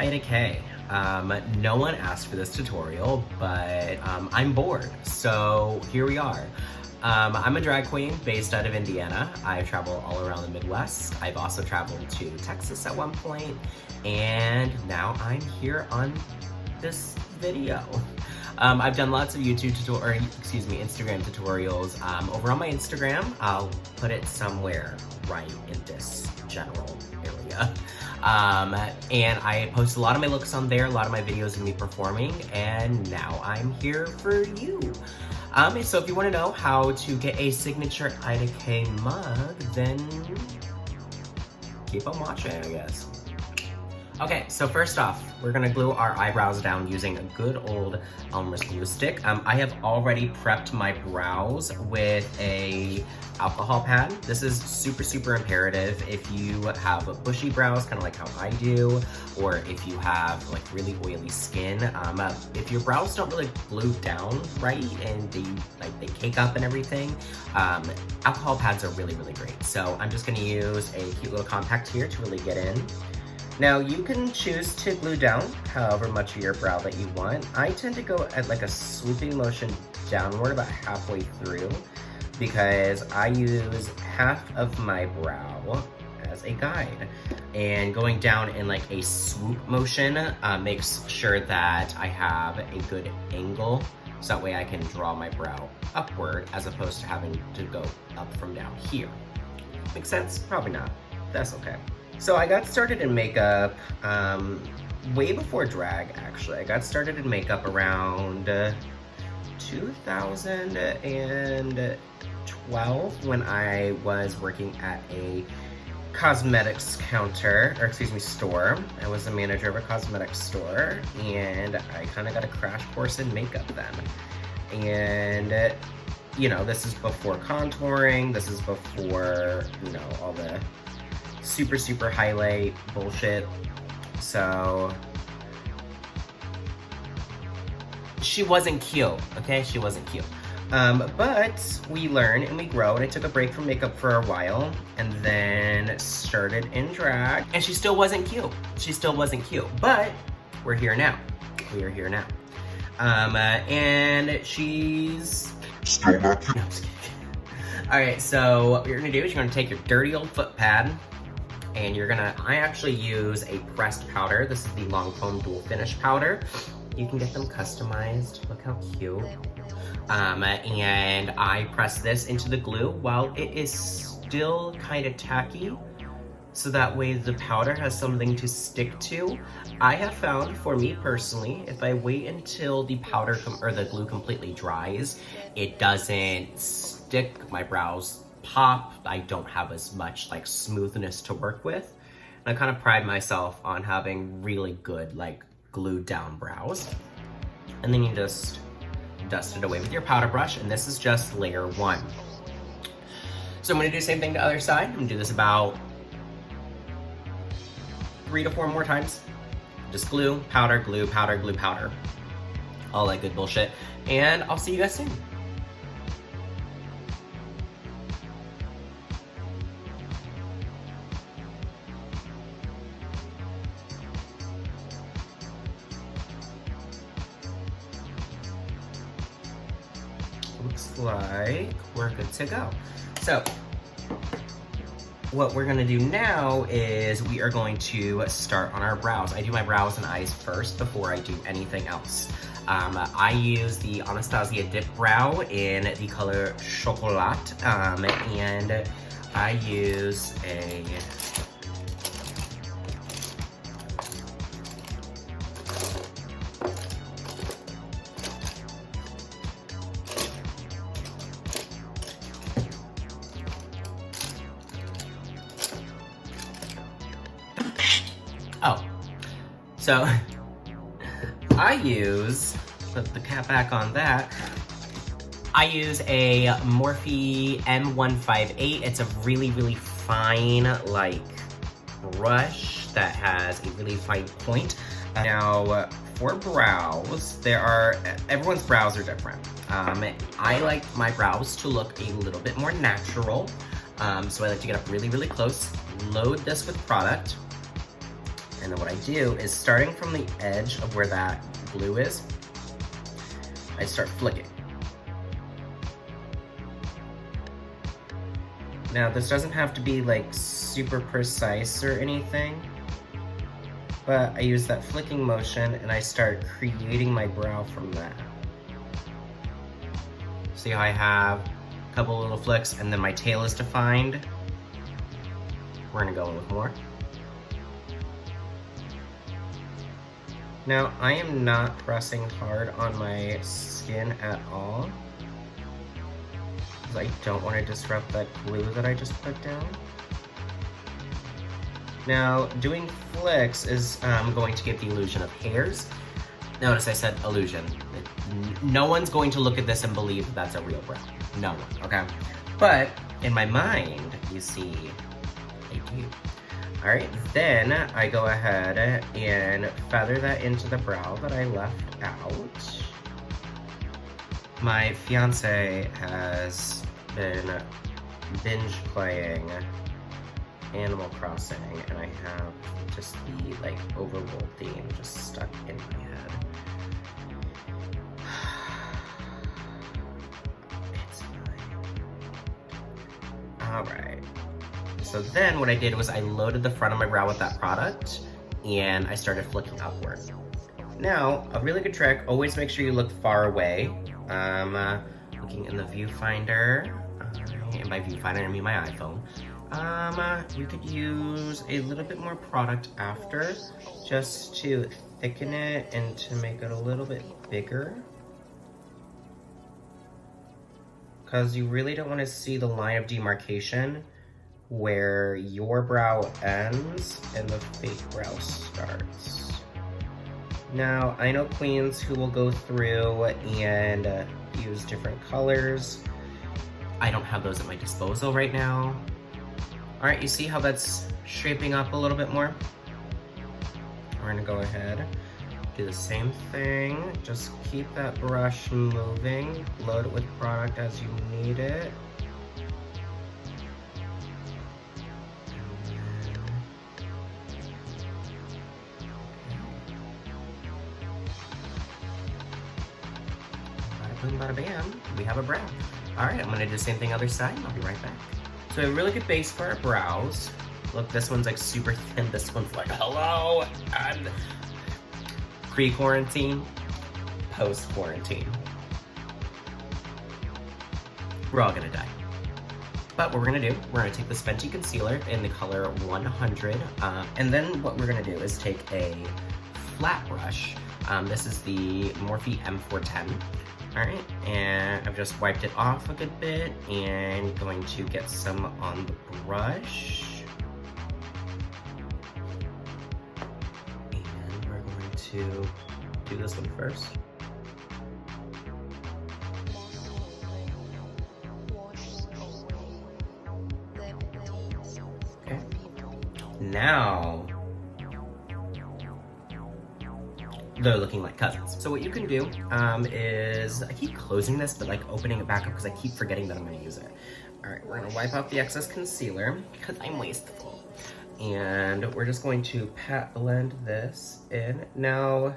Ida K. No one asked for this tutorial, but I'm bored, so here we are. I'm a drag queen based out of Indiana. I travel all around the Midwest. I've also traveled to Texas at one point, and now I'm here on this video. I've done lots of Instagram tutorials. Over on my Instagram, I'll put it somewhere right in this general area. And I post a lot of my looks on there, a lot of my videos of me performing, and now I'm here for you. So if you want to know how to get a signature Ida K mug, then keep on watching, I guess. Okay, so first off, we're gonna glue our eyebrows down using a good old Elmer's glue stick. I have already prepped my brows with a alcohol pad. This is super imperative if you have bushy brows, kind of like how I do, or if you have like really oily skin. If your brows don't really glue down right and they cake up and everything, alcohol pads are really great. So I'm just gonna use a cute little compact here to really get in. Now you can choose to glue down however much of your brow that you want. I tend to go at like a swooping motion downward about halfway through because I use half of my brow as a guide. And going down in like a swoop motion makes sure that I have a good angle so that way I can draw my brow upward as opposed to having to go up from down here. Make sense? Probably not. That's okay. So I got started in makeup way before drag, actually. I got started in makeup around 2012 when I was working at a cosmetics store. I was the manager of a cosmetics store, and I kind of got a crash course in makeup then. And, you know, this is before contouring, this is before, you know, all the super highlight bullshit. So she wasn't cute, okay? She wasn't cute. But we learn and we grow, and I took a break from makeup for a while and then started in drag, and she still wasn't cute. She still wasn't cute, but we're here now. We are here now. And she's still not cute. No, I'm just kidding. All right, so what you're gonna do is you're gonna take your dirty old foot pad, and I actually use a pressed powder. This is the Lancome Dual Finish powder. You can get them customized. Look how cute. And I press this into the glue while it is still kind of tacky, so that way the powder has something to stick to. I have found, for me personally, if I wait until the powder or the glue completely dries, it doesn't stick. My brows pop. I don't have as much like smoothness to work with. And I kind of pride myself on having really good like glued down brows. And then you just dust it away with your powder brush, and this is just layer 1. So I'm gonna do the same thing to the other side. I'm gonna do this about 3 to 4 more times. Just glue, powder, glue, powder, glue, powder. All that good bullshit. And I'll see you guys soon. Looks like we're good to go. So what we're gonna do now is we are going to start on our brows. I do my brows and eyes first before I do anything else. I use the Anastasia Dip Brow in the color Chocolat, and I use a so I use, put the cap back on that, I use a Morphe M158. It's a really fine like brush that has a really fine point. Now for brows, everyone's brows are different. I like my brows to look a little bit more natural. So I like to get up really close, load this with product, And then what I do is, starting from the edge of where that glue is, I start flicking. Now, this doesn't have to be like super precise or anything, but I use that flicking motion and I start creating my brow from that. See how I have a couple little flicks and then my tail is defined? We're gonna go in with more. Now, I am not pressing hard on my skin at all, because I don't want to disrupt that glue that I just put down. Now, doing flicks is going to give the illusion of hairs. Notice I said illusion. No one's going to look at this and believe that that's a real brow. No one, okay? But in my mind, you see, they do. All right, then I go ahead and feather that into the brow that I left out. My fiance has been binge playing Animal Crossing, and I have just the like overworld theme just stuck in my head. It's fine. All right. So then what I did was I loaded the front of my brow with that product, and I started flicking upward. Now, a really good trick, always make sure you look far away. Looking in the viewfinder, and by viewfinder I mean my iPhone. You could use a little bit more product after, just to thicken it and to make it a little bit bigger. Because you really don't want to see the line of demarcation where your brow ends and the fake brow starts. Now, I know queens who will go through and use different colors. I don't have those at my disposal right now. All right, you see how that's shaping up a little bit more? We're gonna go ahead, do the same thing. Just keep that brush moving. Load it with product as you need it. Boom, bada bam, we have a brow. All right, I'm gonna do the same thing other side, and I'll be right back. So a really good base for our brows. Look, this one's like super thin. This one's like, hello, I'm pre-quarantine, post-quarantine. We're all gonna die. But what we're gonna do, we're gonna take this Fenty concealer in the color 100, and then what we're gonna do is take a flat brush. This is the Morphe M410. All right, and I've just wiped it off a good bit and going to get some on the brush. And we're going to do this one first. Okay, now they're looking like cousins. So what you can do is, I keep closing this, but like opening it back up because I keep forgetting that I'm gonna use it. All right, we're gonna wipe off the excess concealer because I'm wasteful. And we're just going to pat blend this in. Now,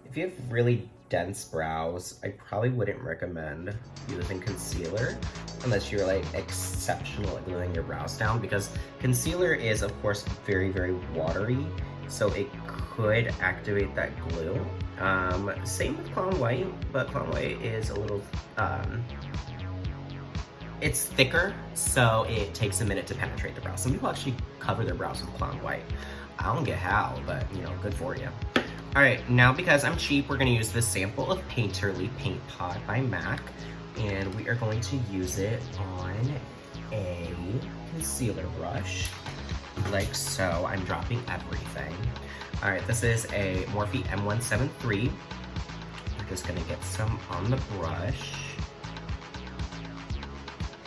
if you have really dense brows, I probably wouldn't recommend using concealer unless you're like exceptional at gluing your brows down, because concealer is of course very, very watery. So it could activate that glue. Same with Clown White, but Clown White is a little, it's thicker, so it takes a minute to penetrate the brow. Some people actually cover their brows with Clown White. I don't get how, but you know, good for you. All right, now because I'm cheap, we're gonna use this sample of Painterly Paint Pot by MAC, and we are going to use it on a concealer brush. Like so. I'm dropping everything. All right, this is a Morphe M173. We're just gonna get some on the brush,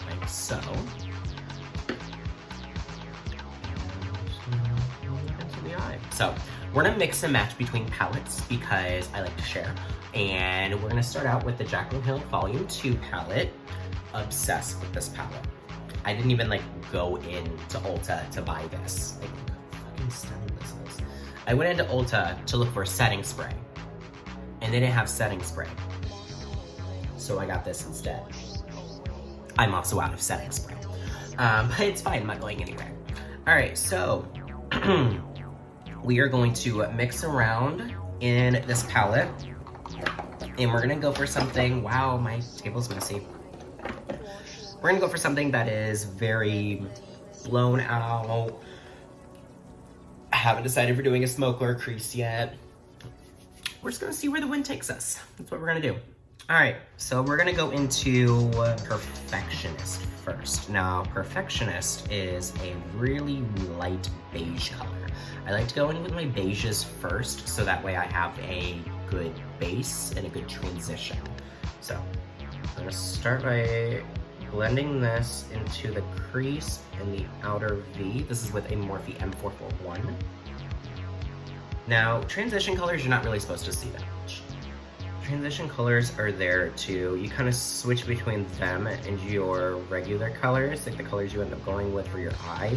like so. Into the eye. So we're gonna mix and match between palettes because I like to share. And we're gonna start out with the Jaclyn Hill Volume 2 palette. Obsessed with this palette. I didn't even like go into Ulta to buy this. Like, fucking stunning this is. I went into Ulta to look for setting spray, and they didn't have setting spray. So I got this instead. I'm also out of setting spray. But it's fine, I'm not going anywhere. All right, so we are going to mix around in this palette, and we're gonna go for something, wow, my table's messy. We're gonna go for something that is very blown out. I haven't decided if we're doing a smoke or a crease yet. We're just gonna see where the wind takes us. That's what we're gonna do. All right, so we're gonna go into Perfectionist first. Now, Perfectionist is a really light beige color. I like to go in with my beiges first, so that way I have a good base and a good transition. So, I'm gonna start by blending this into the crease in the outer V. This is with a Morphe M441. Now, transition colors, you're not really supposed to see that much. Transition colors are there to, you kind of switch between them and your regular colors, like the colors you end up going with for your eye,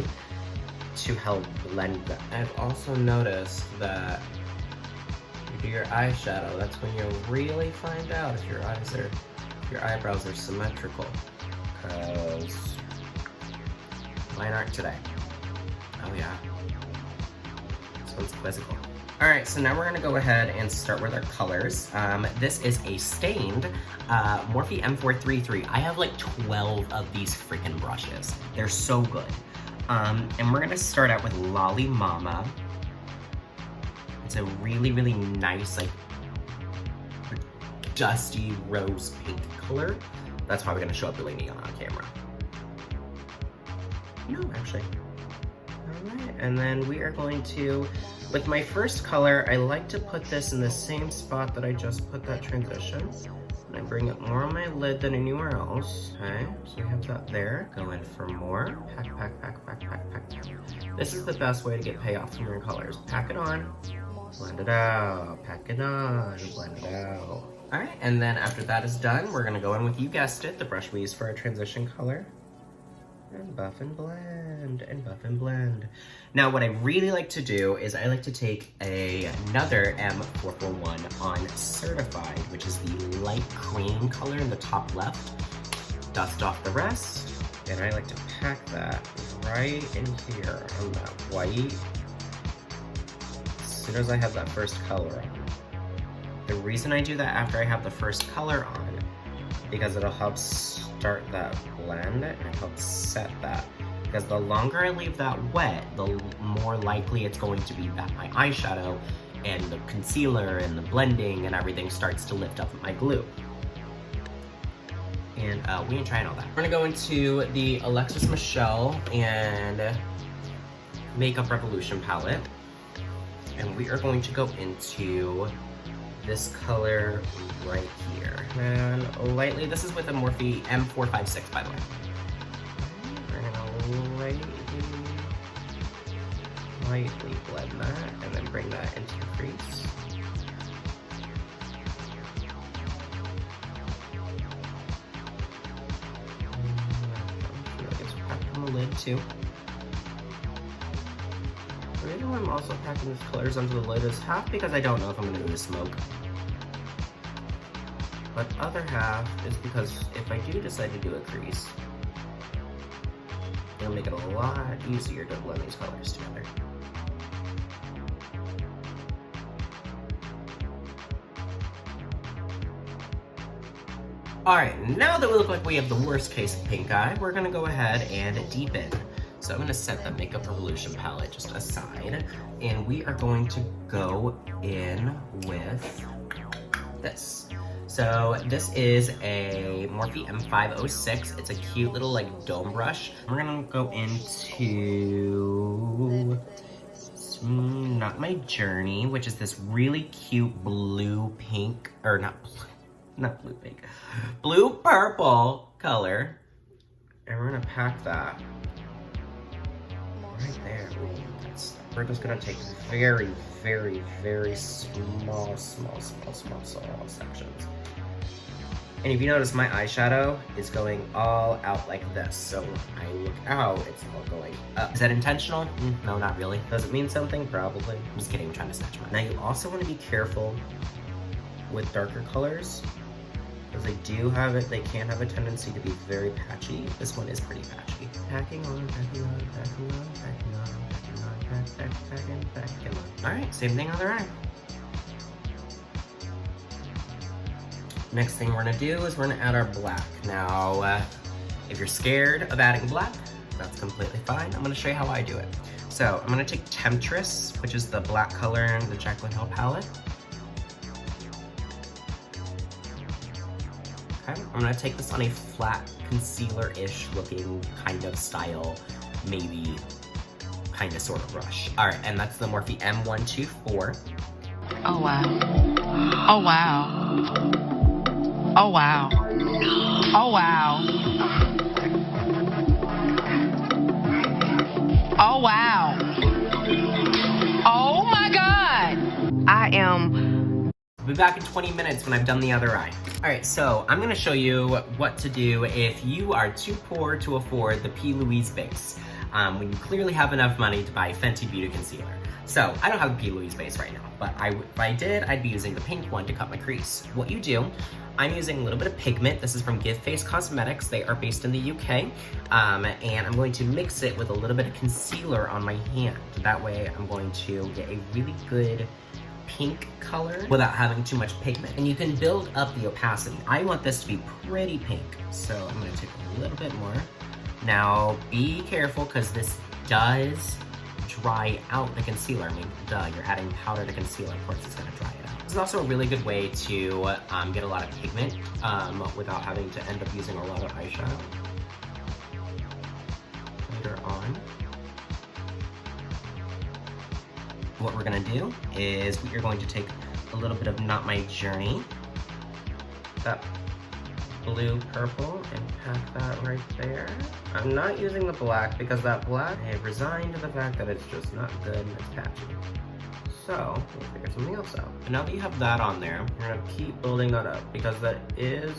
to help blend them. I've also noticed that you do your eyeshadow, that's when you really find out if your eyebrows are symmetrical. Because mine aren't today. Oh yeah. This one's quizzical. Alright, so now we're going to go ahead and start with our colors. This is a stained Morphe M433. I have like 12 of these freaking brushes. They're so good. And we're going to start out with Lolly Mama. It's a really, really nice, like, dusty rose pink color. That's probably going to show up really neon on camera. No, actually. Alright, and then we are going to, with my first color, I like to put this in the same spot that I just put that transition. And I bring it more on my lid than anywhere else. Okay, so we have that there. Go in for more. Pack, pack, pack, pack, pack, pack. This is the best way to get payoff from your colors. Pack it on, blend it out. Pack it on, blend it out. Alright, and then after that is done, we're going to go in with, you guessed it, the brush we use for our transition color. And buff and blend, and buff and blend. Now what I really like to do is I like to take another M441 on Certified, which is the light cream color in the top left. Dust off the rest, and I like to pack that right in here on that white. As soon as I have that first color on. The reason I do that after I have the first color on, because it'll help start that blend and it helps set that. Because the longer I leave that wet, the more likely it's going to be that my eyeshadow and the concealer and the blending and everything starts to lift up my glue. And we ain't trying all that. We're gonna go into the Alexis Michelle and Makeup Revolution palette. And we are going to go into this color right here. And lightly, this is with a Morphe M456, by the way. We're gonna lightly blend that and then bring that into the crease. I feel like it's packed on the lid too. The reason why I'm also packing these colors onto the lid is half because I don't know if I'm going to do a smoke. But other half is because if I do decide to do a crease, it'll make it a lot easier to blend these colors together. Alright, now that we look like we have the worst case of pink eye, we're going to go ahead and deepen. So I'm going to set the Makeup Revolution palette just aside, and we are going to go in with this. So this is a Morphe M506. It's a cute little like dome brush. We're going to go into Not My Journey, which is this really cute blue pink, or not blue pink, blue purple color. And we're going to pack that right there. Ooh, we're just gonna take very, very, very small sections. And if you notice, my eyeshadow is going all out like this. So when I look out, it's all going up. Is that intentional? No, not really. Does it mean something? Probably. I'm just kidding, I'm trying to snatch mine. Now you also want to be careful with darker colors, because they can have a tendency to be very patchy. This one is pretty patchy. Packing on, packing on, packing on, packing on, packing on, packing on. All right, same thing on the eye. Next thing we're gonna do is we're gonna add our black. Now, if you're scared of adding black, that's completely fine. I'm gonna show you how I do it. So I'm gonna take Temptress, which is the black color in the Jaclyn Hill palette. Okay, I'm gonna take this on a flat concealer-ish looking kind of style, maybe kind of sort of brush. All right, and that's the Morphe M124. Oh wow. Oh wow. Oh wow. Oh wow. Oh wow. Oh my God. I'll be back in 20 minutes when I've done the other eye. All right, so I'm gonna show you what to do if you are too poor to afford the P. Louise base, when you clearly have enough money to buy Fenty Beauty Concealer. So I don't have a P. Louise base right now, but if I did, I'd be using the pink one to cut my crease. What you do, I'm using a little bit of pigment. This is from Give Face Cosmetics. They are based in the UK. And I'm going to mix it with a little bit of concealer on my hand. That way I'm going to get a really good pink color without having too much pigment. And you can build up the opacity. I want this to be pretty pink. So I'm gonna take a little bit more. Now be careful, because this does dry out the concealer. I mean, duh, you're adding powder to concealer, of course it's gonna dry it out. This is also a really good way to get a lot of pigment without having to end up using a lot of eyeshadow later on. What we're gonna do is we are going to take a little bit of Not My Journey, that blue purple, and pack that right there. I'm not using the black because that black, I have resigned to the fact that it's just not good and it's patchy. So we'll figure something else out. And now that you have that on there, you're gonna keep building that up, because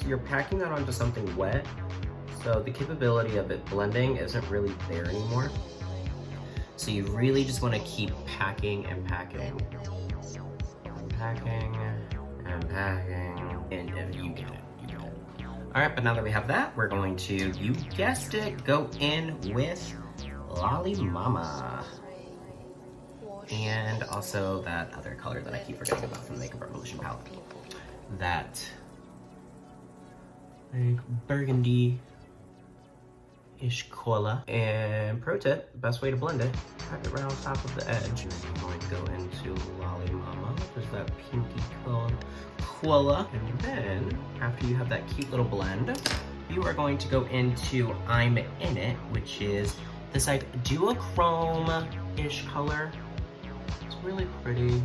you're packing that onto something wet. So the capability of it blending isn't really there anymore. So you really just want to keep packing and packing. And packing and packing. And you get it. All right, but now that we have that, we're going to, you guessed it, go in with Lolly Mama. And also that other color that I keep forgetting about from the Makeup Revolution palette. That like burgundy-ish cola. And pro tip, the best way to blend it, pack it right on top of the edge. And then I'm going to go into Lolly Mama, which is that pinky colored cola. And then, after you have that cute little blend, you are going to go into I'm In It, which is this like duochrome-ish color. It's really pretty.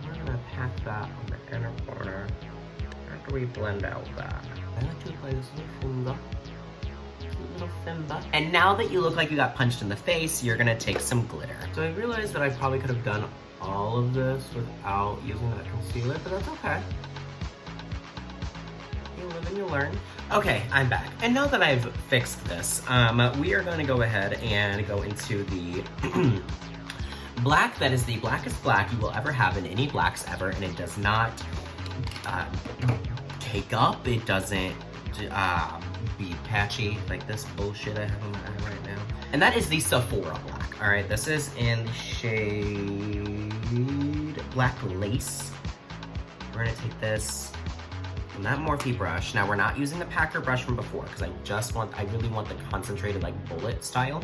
We're gonna pack that on the inner corner after we blend out that. I like to apply this little finger. Little finger. And now that you look like you got punched in the face, you're gonna take some glitter. So I realized that I probably could have done all of this without using that concealer, but that's okay. You live and you learn. Okay, I'm back. And now that I've fixed this, we are gonna go ahead and go into the black that is the blackest black you will ever have in any blacks ever, and it does not take up, it doesn't be patchy like this bullshit I have on my eye right now. And that is the Sephora black. All right, this is in the shade Black Lace. We're gonna take this from that Morphe brush. Now we're not using the packer brush from before, because I really want the concentrated like bullet style.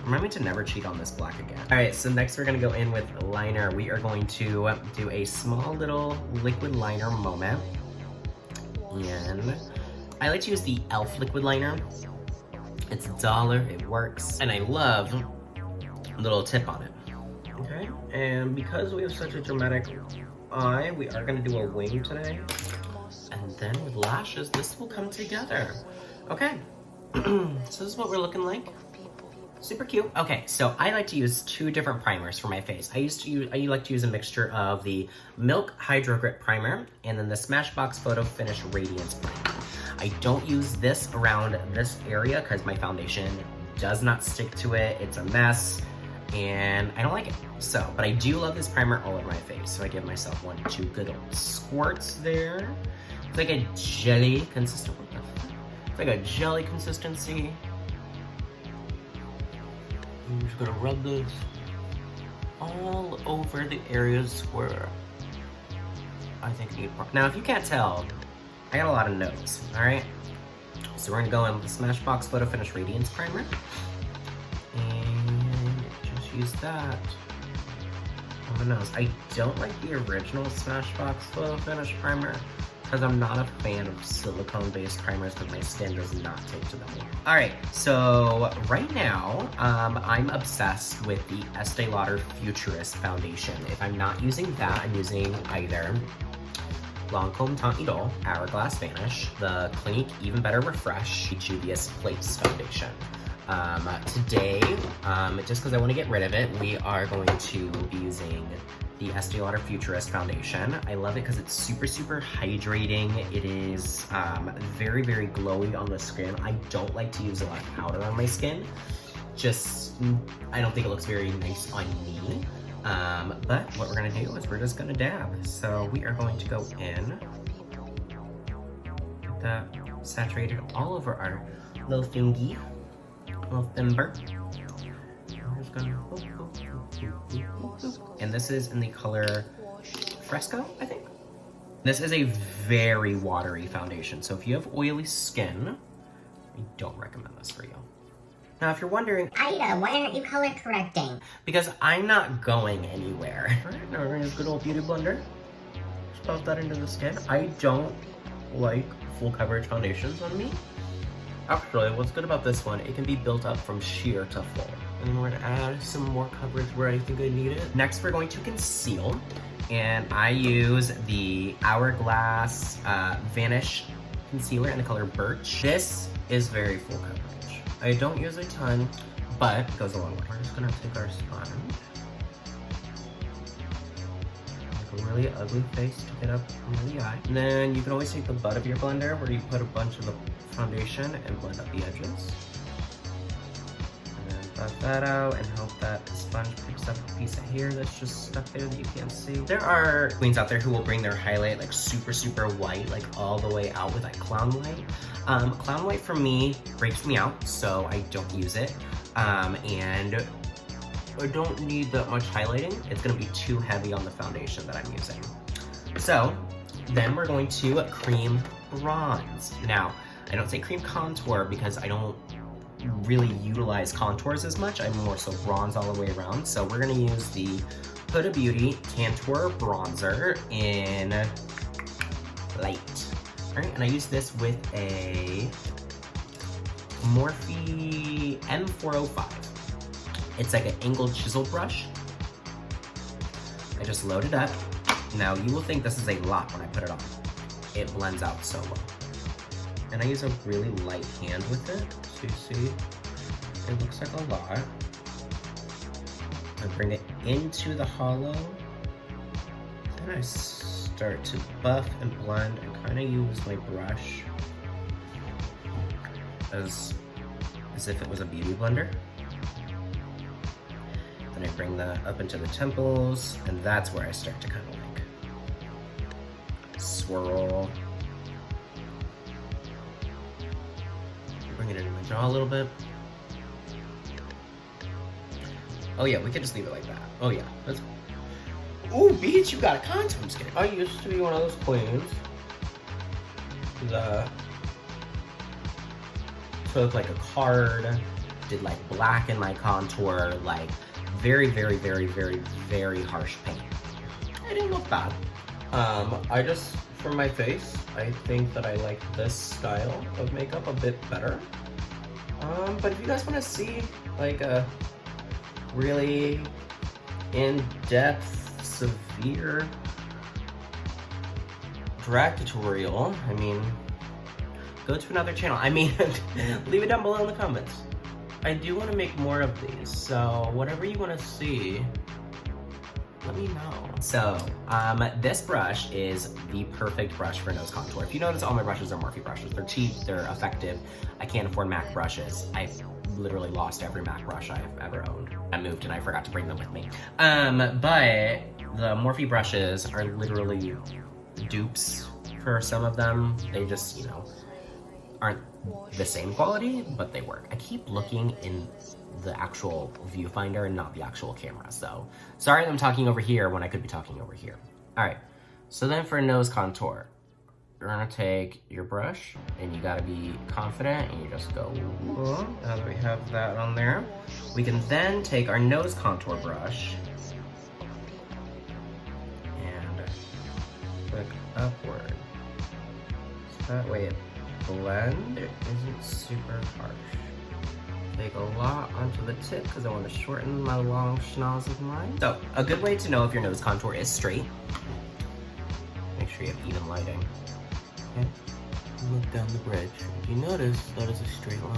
Remind me to never cheat on this black again. All right, so next we're gonna go in with liner. We are going to do a small little liquid liner moment. And I like to use the e.l.f. liquid liner. It's $1, it works. And I love a little tip on it. Okay, and because we have such a dramatic eye, we are gonna do a wing today. And then with lashes, this will come together. Okay, so this is what we're looking like. Super cute. Okay, so I like to use 2 different primers for my face. I like to use a mixture of the Milk Hydro Grip Primer and then the Smashbox Photo Finish Radiance Primer. I don't use this around this area because my foundation does not stick to it. It's a mess and I don't like it. So, but I do love this primer all over my face. So I give myself 1 or 2 good old squirts there. It's like a jelly consistent. It's like a jelly consistency. I'm just gonna rub this all over the areas where I think I need. Now, if you can't tell, I got a lot of nose, all right? So we're gonna go in with the Smashbox Photo Finish Radiance Primer. And just use that on the nose. I don't like the original Smashbox Photo Finish Primer because I'm not a fan of silicone-based primers because my skin does not take to them. All right, so right now, I'm obsessed with the Estee Lauder Futurist foundation. If I'm not using that, I'm using either Lancome Tantour, Hourglass Vanish, the Clinique Even Better Refresh, the Juvias Place foundation. Today, just because I want to get rid of it, we are going to be using the Estee Lauder Futurist foundation. I love it because it's super, super hydrating. It is very, very glowy on the skin. I don't like to use a lot of powder on my skin. I don't think it looks very nice on me. But what we're gonna do is we're just gonna dab. So we are going to go in, get that saturated all over our little thingy, little thimber. We're just gonna and this is in the color Fresco, I think. This is a very watery foundation, so if you have oily skin, I don't recommend this for you. Now, if you're wondering, Ida, why aren't you color correcting? Because I'm not going anywhere. All right, now we're gonna use good old beauty blender. Just pop that into the skin. I don't like full coverage foundations on me. Actually, what's good about this one, it can be built up from sheer to full. And we're gonna add some more coverage where I think I need it. Next, we're going to conceal. And I use the Hourglass Vanish concealer in the color Birch. This is very full coverage. I don't use a ton, but it goes a long way. We're just gonna take our sponge. Make a really ugly face to get up under the eye. And then you can always take the butt of your blender where you put a bunch of the foundation and blend up the edges. And then buff that out and hope that the sponge picks up a piece of hair that's just stuck there that you can't see. There are queens out there who will bring their highlight like super, super white, like all the way out with like clown white. Clown white for me breaks me out, so I don't use it. And I don't need that much highlighting. It's gonna be too heavy on the foundation that I'm using. So then we're going to cream bronze. Now, I don't say cream contour because I don't really utilize contours as much. I'm more so bronze all the way around. So we're gonna use the Huda Beauty Tantour bronzer in light. All right, and I use this with a Morphe M405. It's like an angled chisel brush. I just load it up. Now you will think this is a lot when I put it on. It blends out so well. And I use a really light hand with it. So you see, it looks like a lot. I bring it into the hollow. Then I start to buff and blend and kind of use my brush as if it was a beauty blender. Then I bring that up into the temples, and that's where I start to kind of like swirl. Bring it into my jaw a little bit. Oh yeah, we could just leave it like that. Oh yeah, that's. Ooh, Beach, you got a contour. I'm just kidding. I used to be one of those queens that took like a card, did like black in my contour, like very, very, very, very, very harsh paint. I didn't look bad. I just, for my face, I think that I like this style of makeup a bit better. But if you guys want to see like a really in-depth, severe drag tutorial, I mean, go to another channel. I mean, leave it down below in the comments. I do want to make more of these, so whatever you want to see, let me know. So, this brush is the perfect brush for nose contour. If you notice, all my brushes are Morphe brushes. They're cheap, they're effective. I can't afford MAC brushes. I've literally lost every MAC brush I've ever owned. I moved and I forgot to bring them with me. But the Morphe brushes are literally dupes for some of them. They just, you know, aren't the same quality, but they work. I keep looking in the actual viewfinder and not the actual camera, so sorry I'm talking over here when I could be talking over here. All right, so then for nose contour, you're gonna take your brush and you gotta be confident and you just go, now that we have that on there, we can then take our nose contour brush and click upward. So that way it blends, it isn't super harsh. Take a lot onto the tip because I want to shorten my long schnoz of mine. So, a good way to know if your nose contour is straight, make sure you have even lighting. Okay, look down the bridge. If you notice, that is a straight line.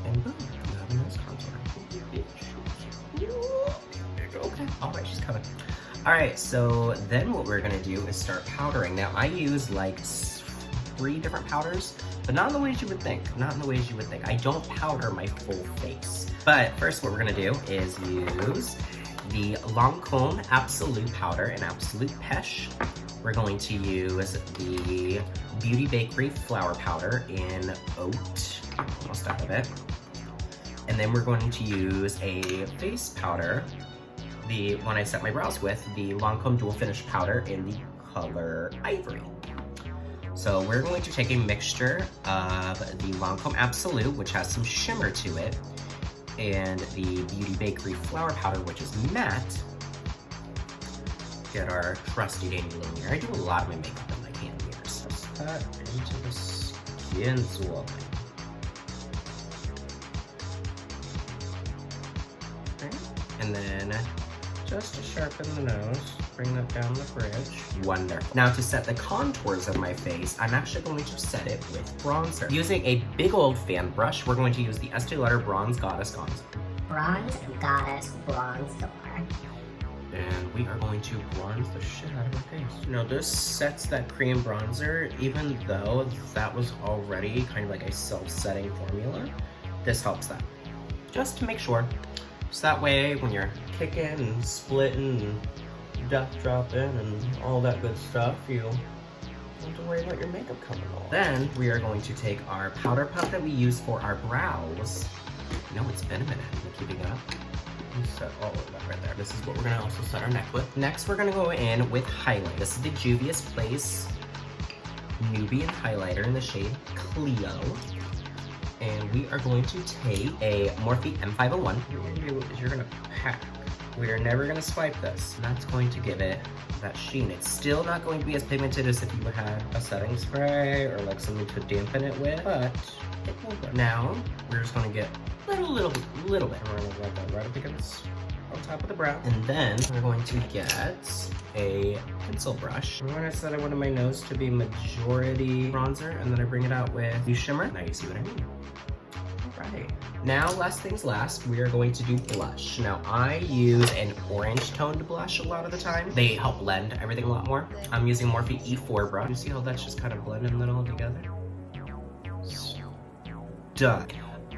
And boom, you have a nose contour. Okay, alright, she's coming. Alright, so then what we're gonna do is start powdering. Now, I use like 3 different powders, but not in the ways you would think. Not in the ways you would think. I don't powder my full face. But first what we're gonna do is use the Lancome Absolue powder and Absolute Peche. We're going to use the Beauty Bakerie flower powder in Oat, almost out of it. And then we're going to use a face powder, the one I set my brows with, the Lancome Dual Finish powder in the color Ivory. So we're going to take a mixture of the Lancome Absolute, which has some shimmer to it, and the Beauty Bakerie flower powder, which is matte. Get our trusty dandy little mirror. I do a lot of my makeup in my hand mirrors. Press that into the skin swelling. Okay. And then just to sharpen the nose, bring that down the bridge. Wonderful. Now to set the contours of my face, I'm actually going to set it with bronzer. Using a big old fan brush, we're going to use the Estee Lauder Bronze Goddess Gonzo. Bronze Goddess Bronzer. And we are going to bronze the shit out of her face. Now this sets that cream bronzer, even though that was already kind of like a self-setting formula, this helps that. Just to make sure. So that way when you're kicking and splitting and death dropping and all that good stuff, you don't have to worry about your makeup coming off. Then we are going to take our powder puff that we use for our brows. You know, it's been a minute. I've been keeping it up. Set all of that right there. This is what we're gonna also set our neck with. Next, we're gonna go in with highlight. This is the Juvias Place Nubian highlighter in the shade Cleo. And we are going to take a Morphe M501. What you're gonna do is you're gonna pack. We are never gonna swipe this. And that's going to give it that sheen. It's still not going to be as pigmented as if you had a setting spray or like something to dampen it with, but it will work. Now, we're just gonna get a little bit. We're gonna rub that right up against on top of the brow. And then we're going to get a pencil brush. When I said I wanted my nose to be majority bronzer, and then I bring it out with the shimmer. Now you see what I mean. Alright. Now, last things last, we are going to do blush. Now, I use an orange toned blush a lot of the time. They help blend everything a lot more. I'm using Morphe E4 brush. You see how that's just kind of blending it all together? Done.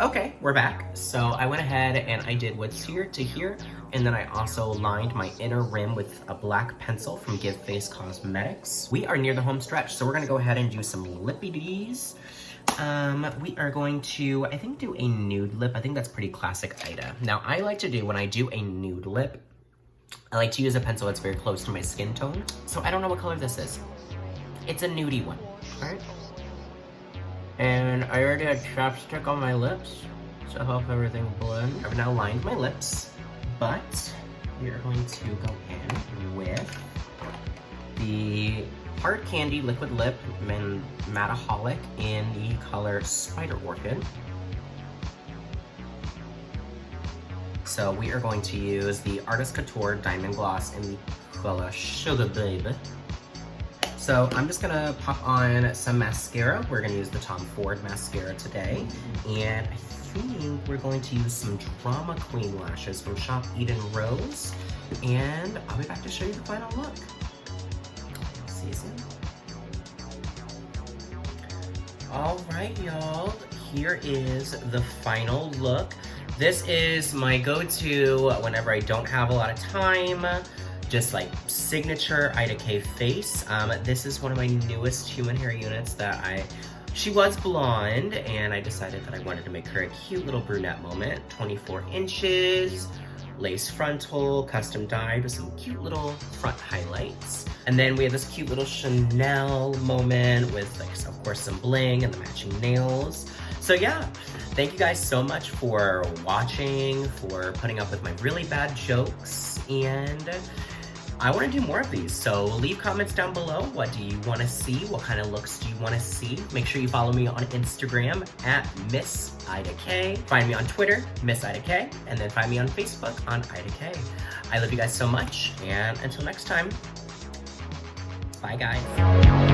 Okay, we're back. So I went ahead and I did what's here to here, and then I also lined my inner rim with a black pencil from Give Face Cosmetics. We are near the home stretch, so we're gonna go ahead and do some lippy D's. We are going to, I think, do a nude lip. I think that's pretty classic Ida. Now, I like to do, when I do a nude lip, I like to use a pencil that's very close to my skin tone. So I don't know what color this is. It's a nudie one, all right? And I already had chapstick on my lips to help everything blend. I've now lined my lips, but we are going to go in with the Hard Candy Liquid Lip Matteholic in the color Spider Orchid. So we are going to use the Artist Couture Diamond Gloss in the color Sugar Baby. So I'm just gonna pop on some mascara. We're gonna use the Tom Ford mascara today. And I think we're going to use some Drama Queen lashes from Shop Eden Rose. And I'll be back to show you the final look. See you soon. All right, y'all. Here is the final look. This is my go-to whenever I don't have a lot of time. Just like signature Ida K face. This is one of my newest human hair units that she was blonde, and I decided that I wanted to make her a cute little brunette moment. 24 inches, lace frontal, custom dyed with some cute little front highlights. And then we have this cute little Chanel moment with, like, of course, some bling and the matching nails. So yeah, thank you guys so much for watching, for putting up with my really bad jokes, and I want to do more of these, so leave comments down below. What do you want to see? What kind of looks do you want to see? Make sure you follow me on Instagram at Miss Ida K. Find me on Twitter, Miss Ida K, and then find me on Facebook on Ida K. I love you guys so much, and until next time, bye guys.